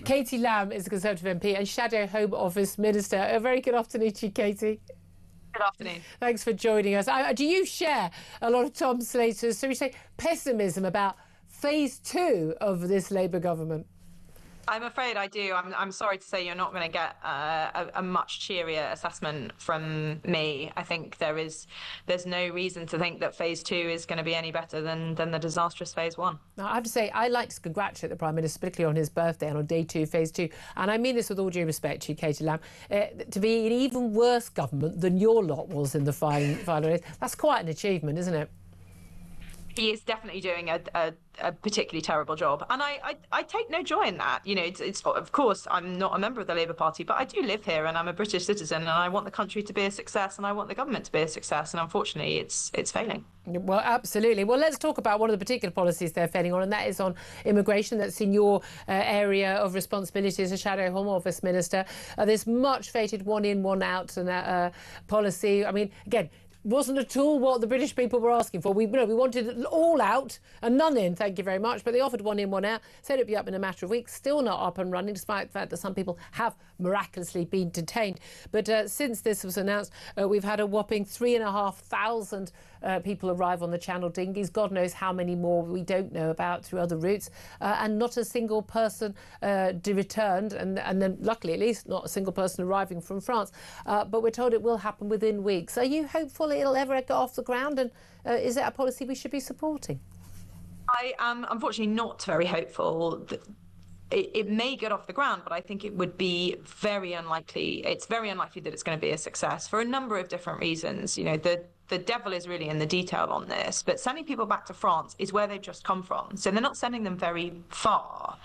Katie Lam is a Conservative MP and Shadow Home Office Minister. A very good afternoon to you, Katie. Good afternoon. Thanks for joining us. Do you share a lot of Tom Slater's, so we say, pessimism about phase 2 of this Labour government? I'm afraid I do. I'm sorry to say you're not going to get a much cheerier assessment from me. I think there's no reason to think that phase 2 is going to be any better than the disastrous phase 1. Now, I have to say, I like to congratulate the Prime Minister, particularly on his birthday and on day 2, phase 2. And I mean this with all due respect to you, Katie Lam, to be an even worse government than your lot was in the final race. That's quite an achievement, isn't it? He is definitely doing a particularly terrible job, and I take no joy in that. You know, it's of course I'm not a member of the Labour Party, but I do live here and I'm a British citizen, and I want the country to be a success, and I want the government to be a success, and unfortunately it's failing. Well, absolutely. Well, let's talk about one of the particular policies they're failing on, and that is on immigration. That's in your area of responsibility as a Shadow Home Office Minister. This much fated one in, one out and policy. I mean, again, wasn't at all what the British people were asking for. We wanted it all out and none in, thank you very much. But they offered one in, one out, said it'd be up in a matter of weeks, still not up and running, despite the fact that some people have miraculously been detained. But since this was announced, we've had a whopping 3,500 people arrive on the Channel dinghies. God knows how many more we don't know about through other routes. And not a single person returned, and then luckily at least not a single person arriving from France. But we're told it will happen within weeks. Are you hopeful it'll ever get off the ground, and is it a policy we should be supporting? I am unfortunately not very hopeful that it may get off the ground, but I think it would be very unlikely. It's very unlikely that it's going to be a success for a number of different reasons. You know, the devil is really in the detail on this, but sending people back to France is where they've just come from, so they're not sending them very far.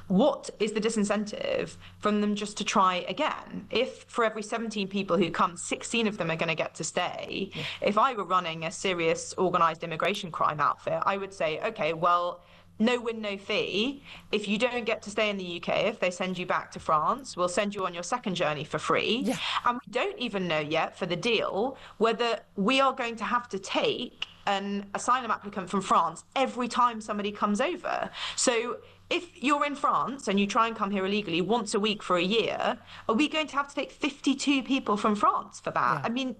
What is the disincentive from them just to try again? If for every 17 people who come, 16 of them are going to get to stay, if I were running a serious organised immigration crime outfit, I would say, OK, well, no win, no fee. If you don't get to stay in the UK, if they send you back to France, we'll send you on your second journey for free. Yeah. And we don't even know yet for the deal whether we are going to have to take an asylum applicant from France every time somebody comes over. So if you're in France and you try and come here illegally once a week for a year, are we going to have to take 52 people from France for that? Yeah. I mean,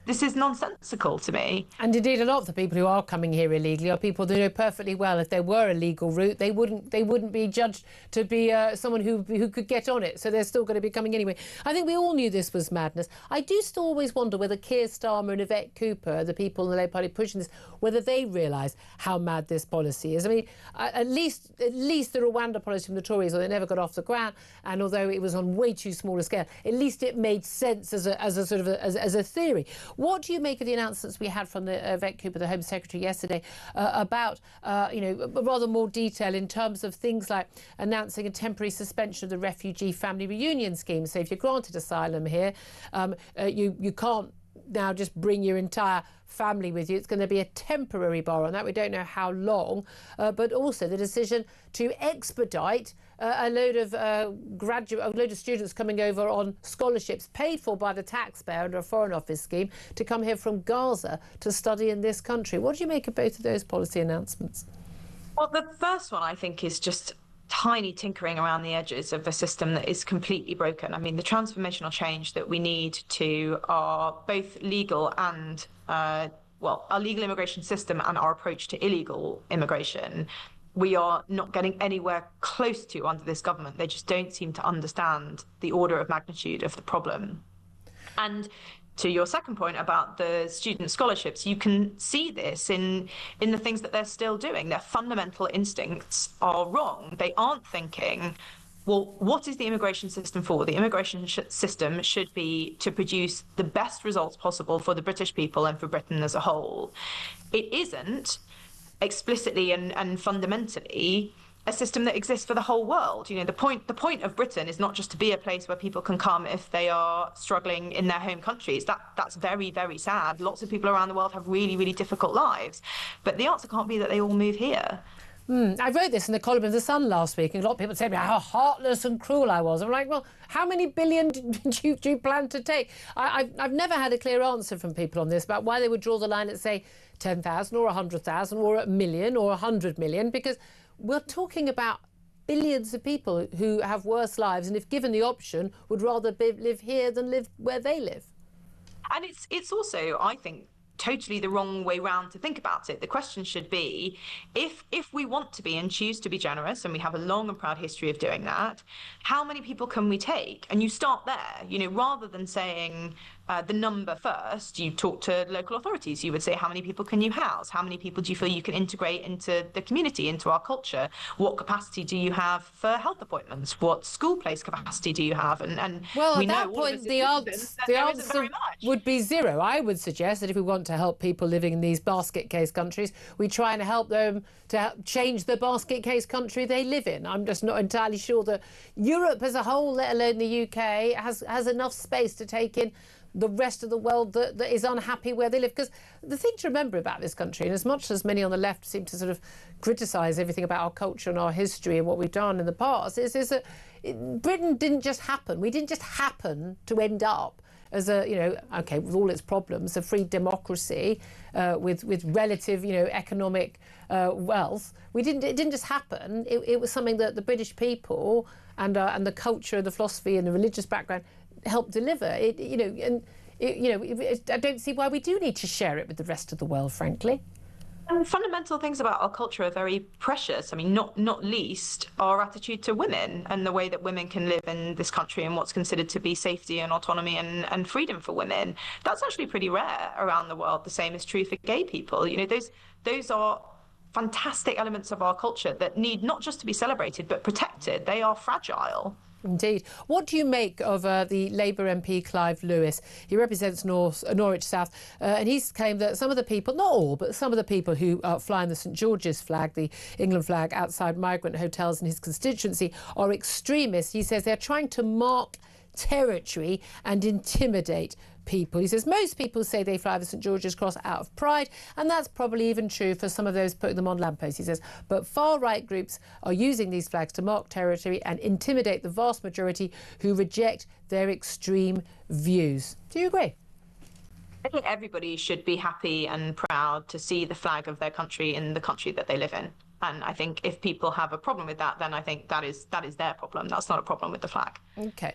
this is nonsensical to me. And indeed, a lot of the people who are coming here illegally are people that know perfectly well if there were a legal route, they wouldn't be judged to be someone who could get on it. So they're still going to be coming anyway. I think we all knew this was madness. I do still always wonder whether Keir Starmer and Yvette Cooper, the people in the Labour Party pushing this, whether they realise how mad this policy is. I mean, at least the Rwanda policy from the Tories, although it never got off the ground, and although it was on way too small a scale, at least it made sense as a sort of as a theory. What do you make of the announcements we had from the Yvette Cooper, the Home Secretary, yesterday about, rather more detail in terms of things like announcing a temporary suspension of the refugee family reunion scheme? So if you're granted asylum here, you can't now just bring your entire family with you. It's going to be a temporary bar on that. We don't know how long, but also the decision to expedite a load of students coming over on scholarships paid for by the taxpayer under a Foreign Office scheme to come here from Gaza to study in this country. What do you make of both of those policy announcements? Well, the first one, I think, is just tiny tinkering around the edges of a system that is completely broken. I mean, the transformational change that we need to our both legal and our legal immigration system and our approach to illegal immigration, we are not getting anywhere close to under this government. They just don't seem to understand the order of magnitude of the problem. And to your second point about the student scholarships, you can see this in the things that they're still doing. Their fundamental instincts are wrong. They aren't thinking, well, what is the immigration system for? The immigration system should be to produce the best results possible for the British people and for Britain as a whole. It isn't explicitly and fundamentally a system that exists for the whole world. You know, the point of Britain is not just to be a place where people can come if they are struggling in their home countries. That's very, very sad. Lots of people around the world have really, really difficult lives. But the answer can't be that they all move here. I wrote this in the column of The Sun last week, and a lot of people said how heartless and cruel I was. I'm like, well, how many billion do you plan to take? I've never had a clear answer from people on this about why they would draw the line at, say, 10,000 or 100,000 or a million or 100 million, because we're talking about billions of people who have worse lives and, if given the option, would rather live here than live where they live. And it's also, I think, totally the wrong way round to think about it. The question should be, if we want to be and choose to be generous, and we have a long and proud history of doing that, how many people can we take? And you start there, you know, rather than saying the number first. You talk to local authorities. You would say, how many people can you house? How many people do you feel you can integrate into the community, into our culture? What capacity do you have for health appointments? What school place capacity do you have? And well, we at that point, the answer would be zero. I would suggest that if we want to help people living in these basket case countries, we try and help them to change the basket case country they live in. I'm just not entirely sure that Europe as a whole, let alone the UK, has enough space to take in the rest of the world that is unhappy where they live. Because the thing to remember about this country, and as much as many on the left seem to sort of criticise everything about our culture and our history and what we've done in the past, is that Britain didn't just happen. We didn't just happen to end up as a, you know, OK, with all its problems, a free democracy with relative, you know, economic wealth. It didn't just happen. It was something that the British people and the culture, the philosophy and the religious background help deliver it, you know, and I don't see why we do need to share it with the rest of the world, frankly. And fundamental things about our culture are very precious. I mean, not least our attitude to women and the way that women can live in this country and what's considered to be safety and autonomy and freedom for women. That's actually pretty rare around the world. The same is true for gay people. You know, those are fantastic elements of our culture that need not just to be celebrated, but protected. They are fragile. Indeed. What do you make of the Labour MP Clive Lewis? He represents Norwich South, and he's claimed that some of the people, not all, but some of the people who are flying the St George's flag, the England flag, outside migrant hotels in his constituency are extremists. He says they're trying to mark territory and intimidate people. He says most people say they fly the St George's Cross out of pride, and that's probably even true for some of those putting them on lampposts. He says, but far-right groups are using these flags to mark territory and intimidate the vast majority who reject their extreme views. Do you agree? I think everybody should be happy and proud to see the flag of their country in the country that they live in. And I think if people have a problem with that, then I think that is their problem. That's not a problem with the flag. OK.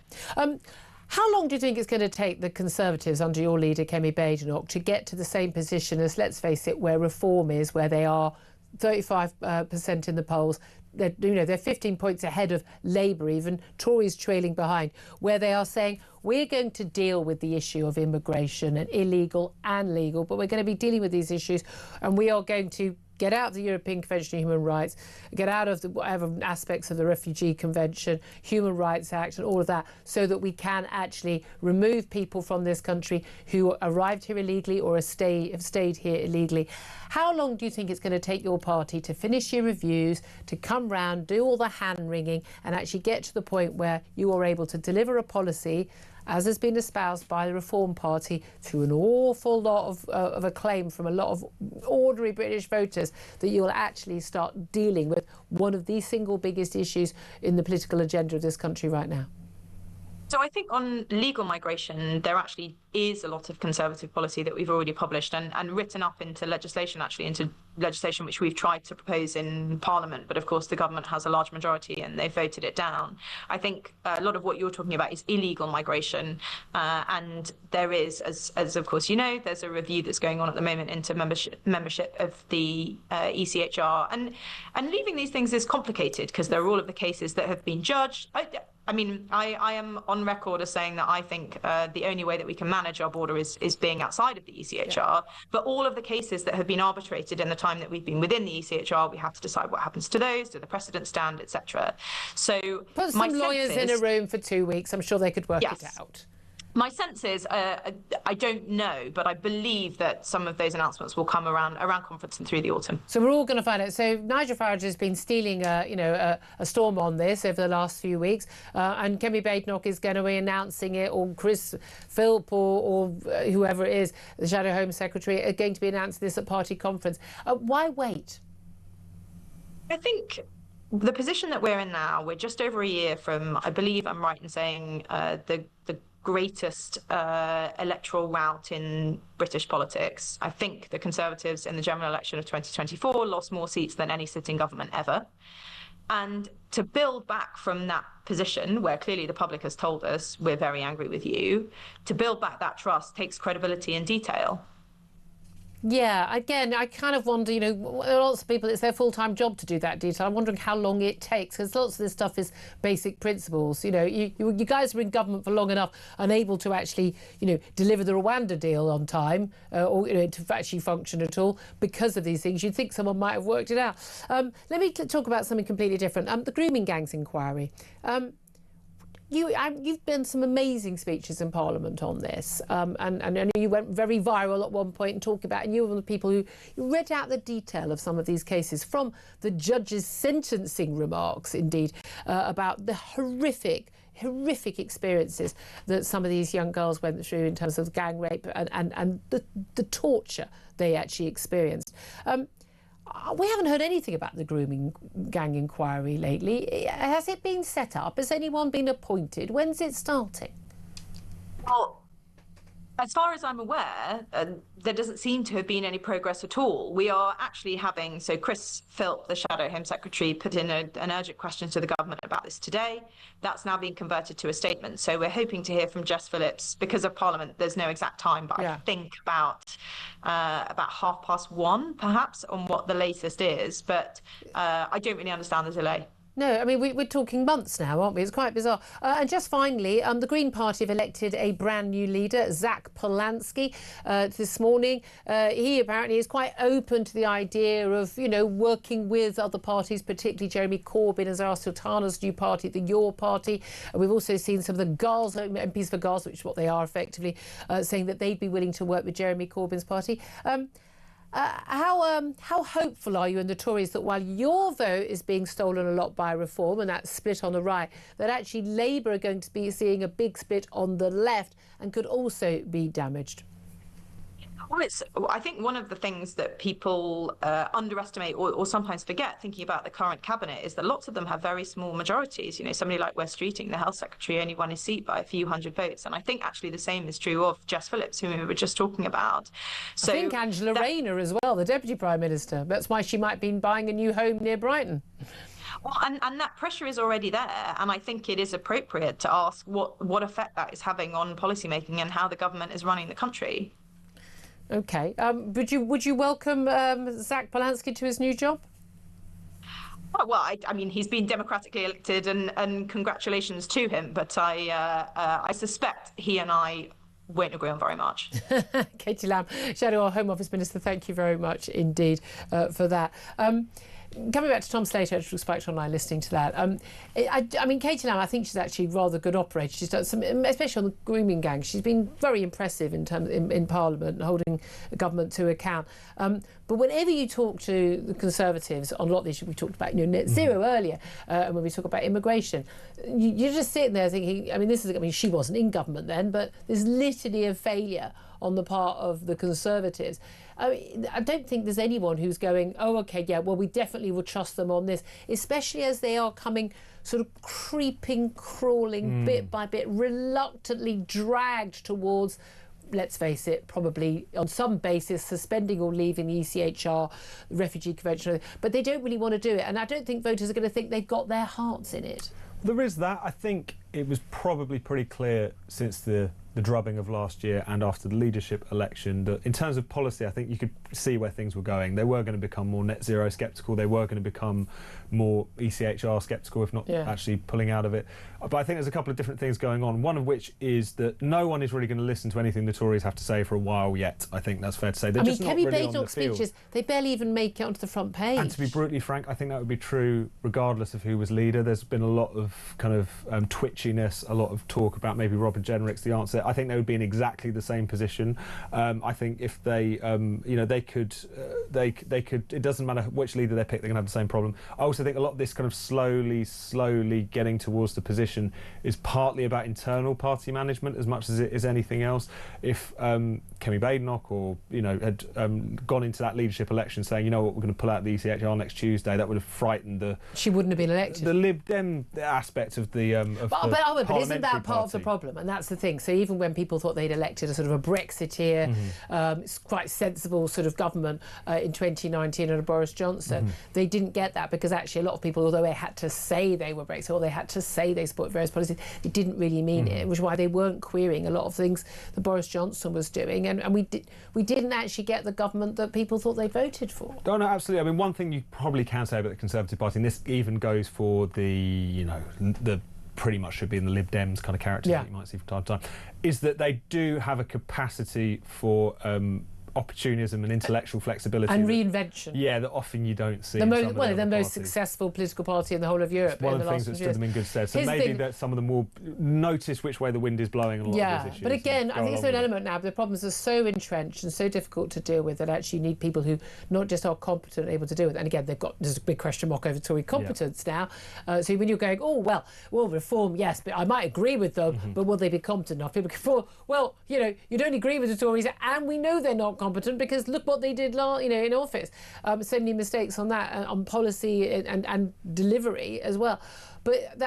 How long do you think it's going to take the Conservatives under your leader, Kemi Badenoch, to get to the same position as, let's face it, where Reform is, where they are 35% in the polls? They're 15 points ahead of Labour even, Tories trailing behind, where they are saying, we're going to deal with the issue of immigration, and illegal and legal, but we're going to be dealing with these issues, and we are going to get out of the European Convention on Human Rights, get out of the whatever aspects of the Refugee Convention, Human Rights Act and all of that, so that we can actually remove people from this country who arrived here illegally or have stayed here illegally. How long do you think it's going to take your party to finish your reviews, to come round, do all the hand-wringing and actually get to the point where you are able to deliver a policy, as has been espoused by the Reform Party, to an awful lot of acclaim from a lot of ordinary British voters, that you will actually start dealing with one of the single biggest issues in the political agenda of this country right now? So I think on legal migration, there actually is a lot of Conservative policy that we've already published and written up into legislation, which we've tried to propose in Parliament. But of course, the government has a large majority and they've voted it down. I think a lot of what you're talking about is illegal migration. And there is, as of course you know, there's a review that's going on at the moment into membership of the ECHR. And leaving these things is complicated because there are all of the cases that have been judged. I mean, I am on record as saying that I think the only way that we can manage our border is being outside of the ECHR. Yeah. But all of the cases that have been arbitrated in the time that we've been within the ECHR, we have to decide what happens to those, do the precedent stand, etc. So put some lawyers in a room for 2 weeks. I'm sure they could work it out. My sense is, I don't know, but I believe that some of those announcements will come around conference and through the autumn. So we're all going to find out. So Nigel Farage has been stealing, a storm on this over the last few weeks, and Kemi Badenoch is going to be announcing it, or Chris Philp or whoever it is, the Shadow Home Secretary, are going to be announcing this at party conference. Why wait? I think the position that we're in now, we're just over a year from, I believe I'm right in saying, the greatest electoral rout in British politics. I think the Conservatives in the general election of 2024 lost more seats than any sitting government ever. And to build back from that position where clearly the public has told us we're very angry with you, to build back that trust takes credibility and detail. Yeah, again, I kind of wonder, you know, lots of people, it's their full-time job to do that detail. I'm wondering how long it takes, because lots of this stuff is basic principles. You know, you guys were in government for long enough, unable to actually, you know, deliver the Rwanda deal on time, or, you know, to actually function at all because of these things. You'd think someone might have worked it out. Let me talk about something completely different. The grooming gangs inquiry. You've done some amazing speeches in Parliament on this, and you went very viral at one point and talking about, and you were one of the people who read out the detail of some of these cases from the judge's sentencing remarks, indeed, about the horrific experiences that some of these young girls went through in terms of gang rape and the torture they actually experienced. We haven't heard anything about the grooming gang inquiry lately. Has it been set up? Has anyone been appointed? When's it starting? Well, as far as I'm aware, there doesn't seem to have been any progress at all. We are actually having, so Chris Philp, the Shadow Home Secretary, put in an urgent question to the government about this today. That's now been converted to a statement. So we're hoping to hear from Jess Phillips. Because of Parliament, there's no exact time, but yeah. I think about 1:30, perhaps, on what the latest is. But I don't really understand the delay. No, I mean, we're talking months now, aren't we? It's quite bizarre. And just finally, the Green Party have elected a brand new leader, Zach Polanski, this morning. He apparently is quite open to the idea of, you know, working with other parties, particularly Jeremy Corbyn as our Sultana's new party, the Your Party. We've also seen some of the Gaza, MPs for Gaza, which is what they are effectively, saying that they'd be willing to work with Jeremy Corbyn's party. How hopeful are you and the Tories that while your vote is being stolen a lot by reform and that split on the right, that actually Labour are going to be seeing a big split on the left and could also be damaged? Well, I think one of the things that people underestimate or sometimes forget thinking about the current cabinet is that lots of them have very small majorities. You know, somebody like Wes Streeting, the health secretary, only won his seat by a few hundred votes. And I think actually the same is true of Jess Phillips, whom we were just talking about. So I think Angela Rayner as well, the Deputy Prime Minister. That's why she might have been buying a new home near Brighton. Well, and that pressure is already there, and I think it is appropriate to ask what effect that is having on policymaking and how the government is running the country. OK. Would you welcome Zach Polanski to his new job? Well, I mean, he's been democratically elected, and congratulations to him. But I suspect he and I won't agree on very much. Katie Lam, Shadow Home Office Minister, thank you very much indeed for that. Coming back to Tom Slater, who spiked online listening to that. I mean, Katie Lam, I think she's actually a rather good operator. She's done some, especially on the grooming gang. She's been very impressive in Parliament, holding the government to account. But whenever you talk to the Conservatives on a lot of the issues we talked about, you know, net zero earlier, and when we talk about immigration, you're just sitting there thinking, I mean, she wasn't in government then, but there's litany of failure on the part of the Conservatives. I mean, I don't think there's anyone who's going, oh, OK, yeah, well, we definitely will trust them on this, especially as they are coming sort of creeping, crawling bit by bit, reluctantly dragged towards, let's face it, probably on some basis suspending or leaving the ECHR, the Refugee Convention, but they don't really want to do it. And I don't think voters are going to think they've got their hearts in it. There is that. I think it was probably pretty clear since the drubbing of last year and after the leadership election that in terms of policy, I think you could see where things were going. They were going to become more net zero sceptical. They were going to become more ECHR sceptical, if not actually pulling out of it. But I think there's a couple of different things going on, one of which is that no one is really going to listen to anything the Tories have to say for a while yet. I think that's fair to say. They're just not really on the field. Speeches, they barely even make it onto the front page. And to be brutally frank, I think that would be true regardless of who was leader. There's been a lot of kind of twitchiness, a lot of talk about maybe Robin Jenrick's the answer. I think they would be in exactly the same position. I think if they, you know, they could, it doesn't matter which leader they pick, they're going to have the same problem. I also think a lot of this kind of slowly getting towards the position is partly about internal party management as much as it is anything else. If Kemi Badenoch or, you know, had gone into that leadership election saying, you know what, we're going to pull out the ECHR next Tuesday, that would have frightened the... She wouldn't have been elected. The Lib Dem aspect of the but isn't that part of the problem? And that's the thing. So even even when people thought they'd elected a sort of a Brexiteer, quite sensible sort of government in 2019 under Boris Johnson, they didn't get that, because actually a lot of people, although they had to say they were Brexit, or they had to say they support various policies, they didn't really mean it, which is why they weren't querying a lot of things that Boris Johnson was doing, and we didn't actually get the government that people thought they voted for. Oh, no, absolutely. I mean, one thing you probably can say about the Conservative Party, and this even goes for the pretty much should be in the Lib Dems kind of characters that you might see from time to time, is that they do have a capacity for opportunism and intellectual flexibility and reinvention. That often you don't see. The most most successful political party in the whole of Europe. It's one of the things that stood them in good stead. So maybe that some of them will notice which way the wind is blowing on a lot of these issues. But again, I think it's an element now. The problems are so entrenched and so difficult to deal with that actually you need people who not just are competent and able to do it. And again, there's a big question mark over Tory competence now. So when you're going, reform, yes, but I might agree with them, but will they be competent enough? People go, you don't agree with the Tories, and we know they're not competent because look what they did in office. So many mistakes on that, on policy and delivery as well. But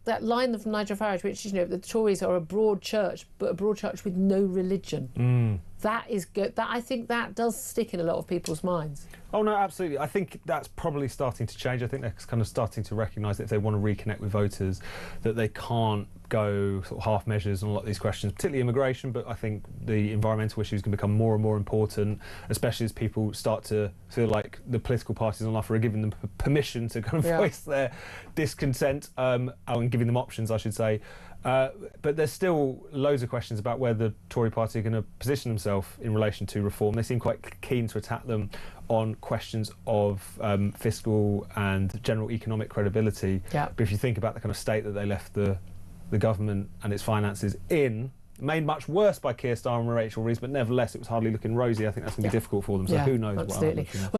that line from Nigel Farage, which the Tories are a broad church, but a broad church with no religion. That is good. I think that does stick in a lot of people's minds. Oh no, absolutely. I think that's probably starting to change. I think they're kind of starting to recognise that if they want to reconnect with voters, that they can't go sort of half measures on a lot of these questions, particularly immigration, but I think the environmental issues can become more and more important, especially as people start to feel like the political parties on offer are giving them permission to kind of voice their discontent, and giving them options, I should say. But there's still loads of questions about where the Tory party are going to position themselves in relation to reform. They seem quite keen to attack them on questions of fiscal and general economic credibility. But if you think about the kind of state that they left the government and its finances in, made much worse by Keir Starmer and Rachel Reeves, but nevertheless it was hardly looking rosy. I think that's going to be difficult for them. So who knows what happens.